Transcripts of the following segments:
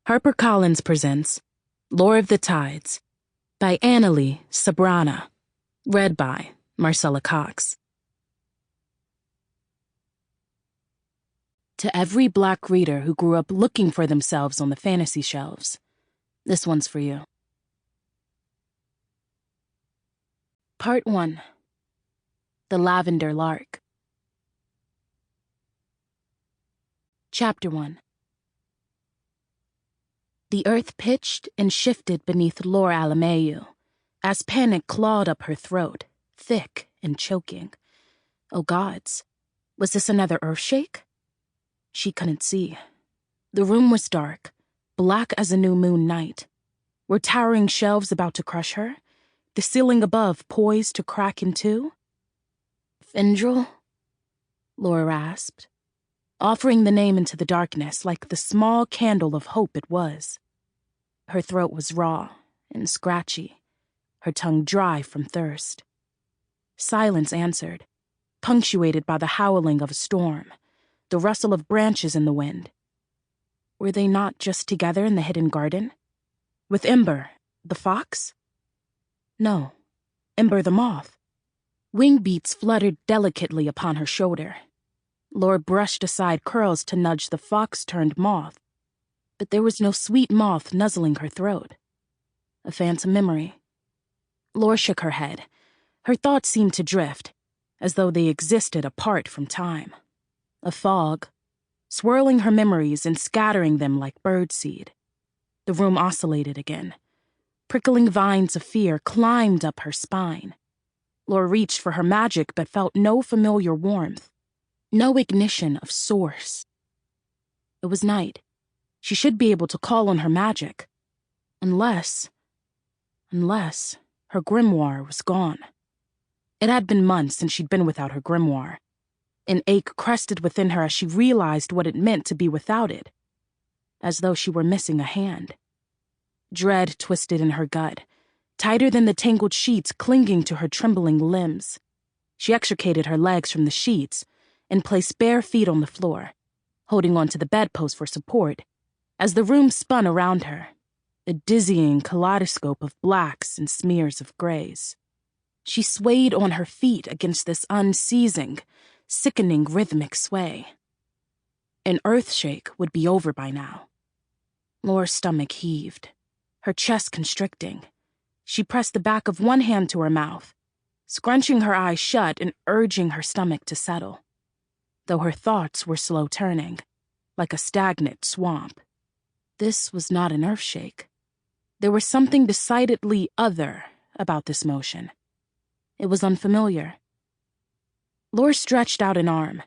HarperCollins presents Lore of the Tides by Analeigh Sbrana, read by Marcella Cox. To every Black reader who grew up looking for themselves on the fantasy shelves, this one's for you. Part 1. The Lavender Lark. Chapter 1. The earth pitched and shifted beneath Lore Alemeyu, as panic clawed up her throat, thick and choking. Oh gods, was this another earthshake? She couldn't see. The room was dark, black as a new moon night. Were towering shelves about to crush her? The ceiling above poised to crack in two? Findrel? Lore rasped, offering the name into the darkness like the small candle of hope it was. Her throat was raw and scratchy, her tongue dry from thirst. Silence answered, punctuated by the howling of a storm, the rustle of branches in the wind. Were they not just together in the hidden garden? With Ember, the fox? No, Ember the moth. Wing beats fluttered delicately upon her shoulder. Lore brushed aside curls to nudge the fox-turned moth, but there was no sweet moth nuzzling her throat. A phantom memory. Lore shook her head. Her thoughts seemed to drift, as though they existed apart from time. A fog, swirling her memories and scattering them like birdseed. The room oscillated again. Prickling vines of fear climbed up her spine. Lore reached for her magic but felt no familiar warmth. No ignition of source. It was night. She should be able to call on her magic. Unless her grimoire was gone. It had been months since she'd been without her grimoire. An ache crested within her as she realized what it meant to be without it. As though she were missing a hand. Dread twisted in her gut, tighter than the tangled sheets clinging to her trembling limbs. She extricated her legs from the sheets and placed bare feet on the floor, holding onto the bedpost for support, as the room spun around her, a dizzying kaleidoscope of blacks and smears of grays. She swayed on her feet against this unceasing, sickening rhythmic sway. An earthshake would be over by now. Lore's stomach heaved, her chest constricting. She pressed the back of one hand to her mouth, scrunching her eyes shut and urging her stomach to settle. Though her thoughts were slow turning, like a stagnant swamp. This was not an earthshake. There was something decidedly other about this motion. It was unfamiliar. Lore stretched out an arm,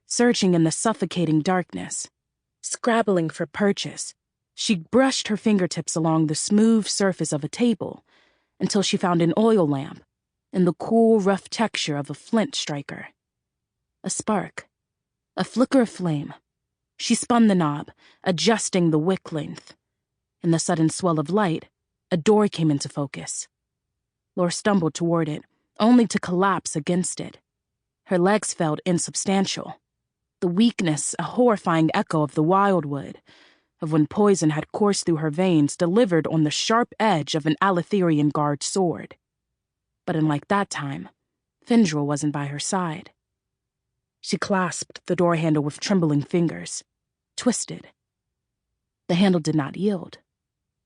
searching in the suffocating darkness. Scrabbling for purchase, she brushed her fingertips along the smooth surface of a table until she found an oil lamp and the cool, rough texture of a flint striker. A spark. A flicker of flame. She spun the knob, adjusting the wick length. In the sudden swell of light, a door came into focus. Lore stumbled toward it, only to collapse against it. Her legs felt insubstantial. The weakness, a horrifying echo of the wildwood, of when poison had coursed through her veins, delivered on the sharp edge of an Aletherian guard sword. But unlike that time, Findrel wasn't by her side. She clasped the door handle with trembling fingers, twisted. The handle did not yield.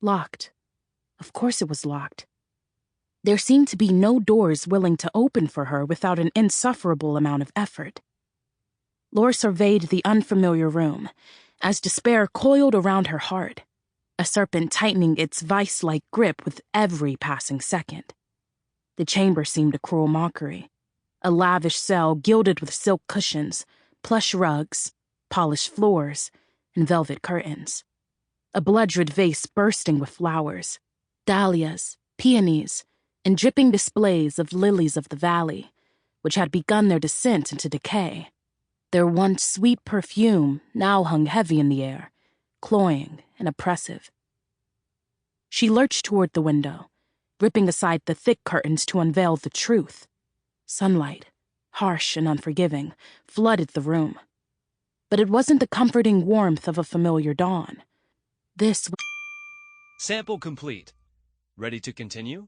Locked. Of course it was locked. There seemed to be no doors willing to open for her without an insufferable amount of effort. Lore surveyed the unfamiliar room, as despair coiled around her heart, a serpent tightening its vice-like grip with every passing second. The chamber seemed a cruel mockery. A lavish cell gilded with silk cushions, plush rugs, polished floors, and velvet curtains. A blood-red vase bursting with flowers, dahlias, peonies, and dripping displays of lilies of the valley, which had begun their descent into decay. Their once sweet perfume now hung heavy in the air, cloying and oppressive. She lurched toward the window, ripping aside the thick curtains to unveil the truth. Sunlight, harsh and unforgiving, flooded the room. But it wasn't the comforting warmth of a familiar dawn. This was Sample complete. Ready to continue?